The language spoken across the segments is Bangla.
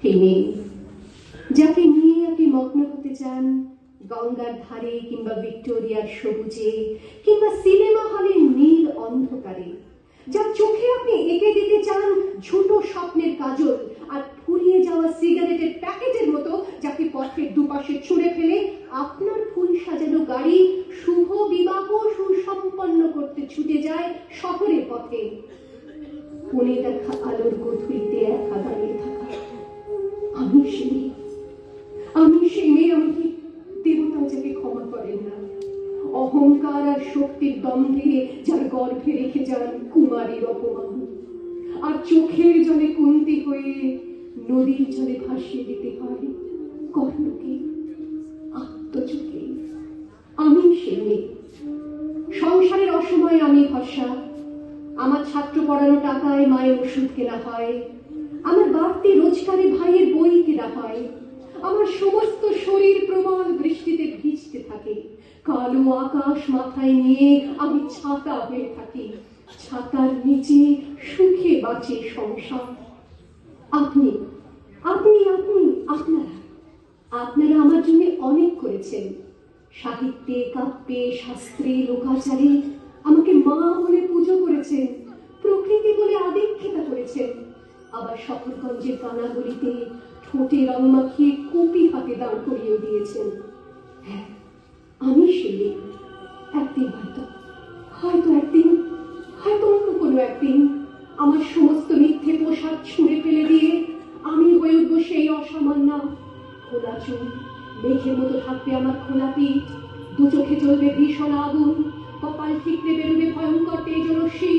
হে মেয়ে, যাকে নিয়ে আপনি মগ্ন হতে চান গঙ্গার ধারে কিংবা ভিক্টোরিয়ার সবুজে কিংবা সিনেমা হলের নীল অন্ধকারে, যার চোখে আপনি এঁকে দিতে চান ছোট স্বপ্নের কাজল আর ফুরিয়ে যাওয়া সিগারেটের প্যাকেটের মতো, যাকে পথের দুপাশে ছুঁড়ে ফেলে আপনার ফুল সাজানো গাড়ি শুভ বিবাহ সুসম্পন্ন করতে ছুটে যায় শহরের পথে। কোণে দেখা আলোর গধূলিতে একা দাঁড়িয়ে থাকা আমি সেই মেয়ে। আমাকে দেবতাও যাকে ক্ষমা করেন না, অহংকার আর শক্তির দ্বন্দ্বে যার গর্ভে রেখে যান কুমারীর অপমান, আর চোখের জলে কুন্তি হয়ে নদীর জলে ভাসিয়ে দিতে হয় কর্ণকে আত্মচোখে। আমি সে মেয়ে। সংসারের অসময়ে আমি ভরসা, আমার ছাত্র পড়ানো টাকায় মায়ের ওষুধ কেনা হয়, আমার বাড়তি রোজগারে ভাইয়ের বই কেনা হয়, আমার সমস্ত শরীর প্রবল বৃষ্টিতে ভিজতে থাকে, কালো আকাশ মাথায় নিয়ে আমি ছাতা হয়ে থাকি, ছাতার নিচে সুখে বাঁচে সংসার। আপনি আপনি আপনি আপনারা আপনারা আমার জন্য অনেক করেছেন। সাহিত্যে, কাব্যে, শাস্ত্রে, লোকাচারে আমাকে মা বলে পুজো করেছেন, প্রকৃতি বলে আদিক্ষেতা করেছেন। আবার শহরগঞ্জের কানাগলিতে ঠোঁটে রং মাখিয়ে কপি হাতে দাঁড় করিয়ে দিয়েছেন। হ্যাঁ, আমি সেই একদিন হয়তো অন্য কোনো একদিন আমার সমস্ত মিথ্যে পোশাক ছুঁড়ে ফেলে দিয়ে আমি হয়ে উঠবো সেই অসামান্য। খোলা চুল, মেঘের মতো থাকবে আমার খোলা পিঠ, দু চোখে জ্বলবে ভীষণ আগুন, কপাল ঠিকরে বেরোবে ভয়ঙ্কর তেজরশ্মি,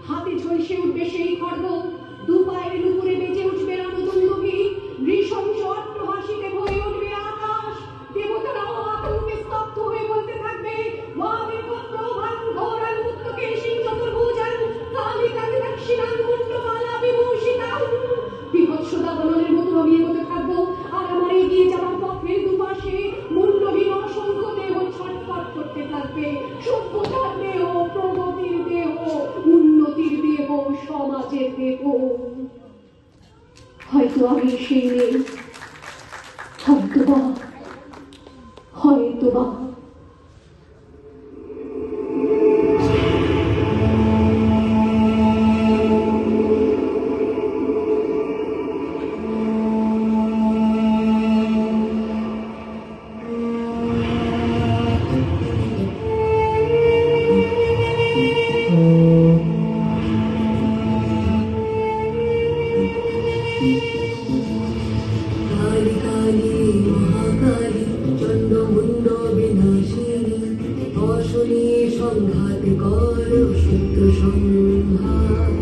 হাতে ঝলসে উঠবে সেই খড়গ, দু পায়ের নুপুরে বেজে উঠবে রণদুন্দুভি, নৃশংস অট্টহাসিতে ভরে উঠবে আকাশ। দেবতারাও আতঙ্কে স্তব্ধ হয়ে বলতে থাকবে, মহাবীর পুত্র ভাঙ্গর আর মুক্তকে সিং চতুর্ভুজান কালী কালী দক্ষিণাং মুন্ডমালা বিভূষিতাং। বিভৎসতা বলনের মতো আমি এগোতে থাকবো, আর আমার এগিয়ে যাওয়ার পথের দুপাশে মুন্ডহীন অসংখ্য দেহ ছটফট করতে থাকবে। সভ্যতার দেহ, প্রগতির দেহ, উন্নতির দেহ, সমাজের দেহ। হয়তো আমি সেই নেই, হয়তোবা সংঘাত কর সত্য সংহার।